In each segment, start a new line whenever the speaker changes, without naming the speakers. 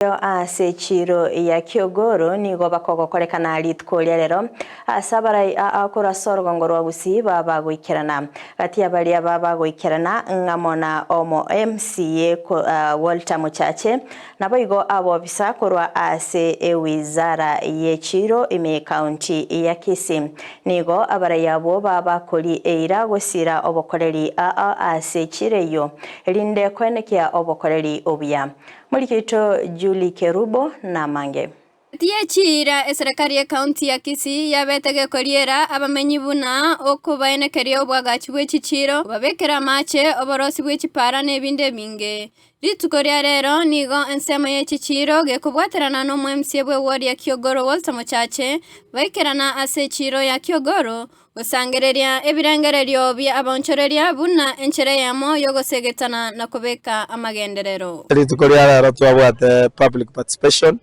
Ase chiro ya Kiogoro nigo bakogokorekana ritkoria rero asabarai akora sorgongo rwa gusiba bagoikerana gati abali bagoikerana ngamona omo MCA Walter Muchache naboigo abo bisa korwa ase wizara yechiro ime county ya Kisii nigo abarai abo bakori eira gosira obokoreri ase chireyo rinde kwenekia obokoreri obya Mulikito Julie Kerubo na Mange.
Tiachira serikali ya kaunti ya Kisii yabetege koriera abamenyi buna okubaenekeria obwagachi bw'echichiro babekera mache oborosi bw'echipara n'ebinde binge ritukoria rero nigo ensemo y'echichiro gekubwaterana n'omu MCA bwe ward ya Kiogoro Walter Muchache baekerana ase echiro ya Kiogoro osangereria ebirengererio bya abonchoreria buna enchere yamo yogosegetana na kubeka amagenderero
ritukoria rero twabwate public participation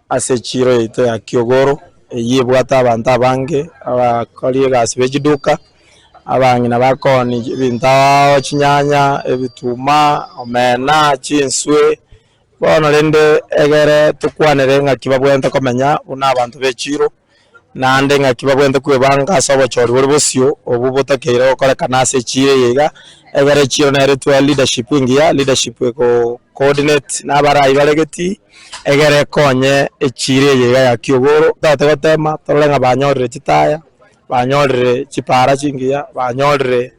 ase chiro ito ya Kiogoro yibwata abantu abange abakoriye gasi bejiduka abangina bakoni bintawo chinyanya ebituma omena chinswe bono rende egere tukwanere ngakibabwente komenya una abantu bechiro nande ngakibabwente kwebanga asabo chori bori bosio obubotakeire okorekana ase chire yega egere chiro nere twa leadership ingia leadership ko coordinate n'abarayi baregeti egere konye echire yega ya Kiogoro tategotema tolenga banyorire chitaya banyorire chipara chingia banyorire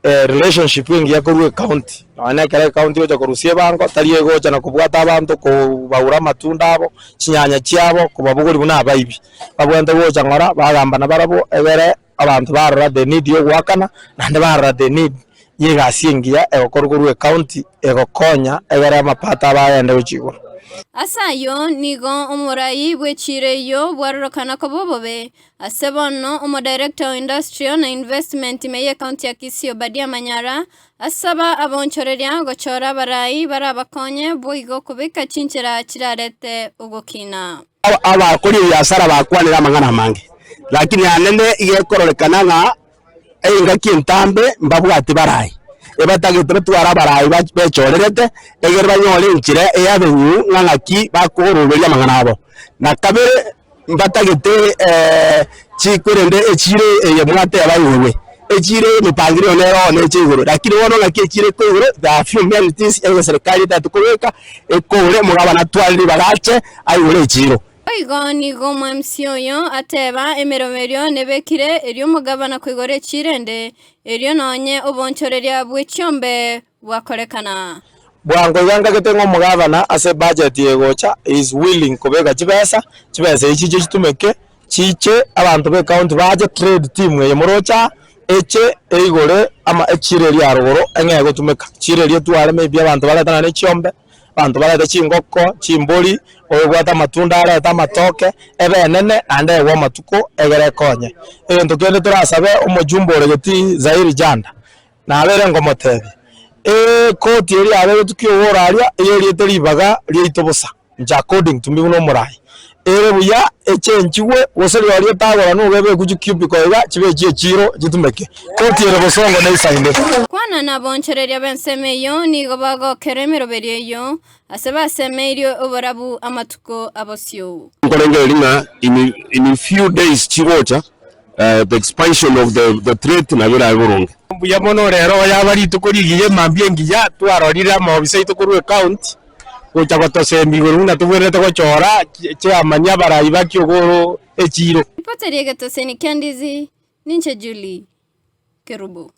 relationship ingia korwe county ane kare county oja korusie bango tariye gocha na kubwata abantu ko baura matunda abo chinyanya chiabo kubabuguri buna abayibi babwende gocha ngora bagamba na barabo egere abantu barora the need yo gwakana nande barora the need yega singia egokorwe county egokonya egere amapata abayende uchigo
asayo nigo umurai bwechireyo bwarorokana ko bobobe asebono umo director industrial na investment meye county ya Kisii Obadia Manyara asaba abonchoreria gochora barai barabakonye boigo kubika chinchira chirarete ugokina
aba kuri yasara bakwanira mangana mange lakini anene igekororekana nga einga kintambe mbabwati barai ebatagitire twara barayi bechorerete egere banyore inchire eyabenyu ngangaki bakoroberia mangana abo na kabere mbatagite chikurende echire eye mwate abayiwe echire mipangire onero ne chiguru lakini wono ngaki echire kwiguru da humanities ege serikali tatukubeka ekore mugabana twaliri bagache ayiwe echiro
Oigo nigo MCA ateba emeromerio nebekire erio mugabana kwigore chirende erio nonye obonchoreria bw'ekyombe bwakorekana
bwango yanga ketengo mugabana ase budget yegocha is willing kubega chibesa ichiche chitumeke chiche abantu be county baje trade team ye murocha eche eigore ama echire ria rugoro engego tumeka chire ria tware maybe abantu baletana ne kyombe abantu baleta chingoko chimbori obwata matunda aleta matoke ebenene ande ewo matuko egere konye ebintu twende turasabe umujumbore geti Zairi Janda na abere ngomotebe koti eri abere tukiyora aria eri teribaga riitobosa nja according to me no murai buya echenchiwe woseri ari tagora no bebe kujukipi koiga chibe chiro gitumeke koti ere bosongo na isainde
kwana na bonchereria bensemeyo nigo bago keremero berieyo aseba semerio oborabu amatuko abosio
nkorenge ringa in a few days chigocha the expansion of the threat na bira burunge
buya mono rero yabari tukurigiye mambyengiya twarorira mu bisaito kurwe county kucha gotose miguru na tubwerete gochora che amanya barayi ba Kiogoro echiro
ipoterie gatose ni Candizi ninche Julie Kerubo.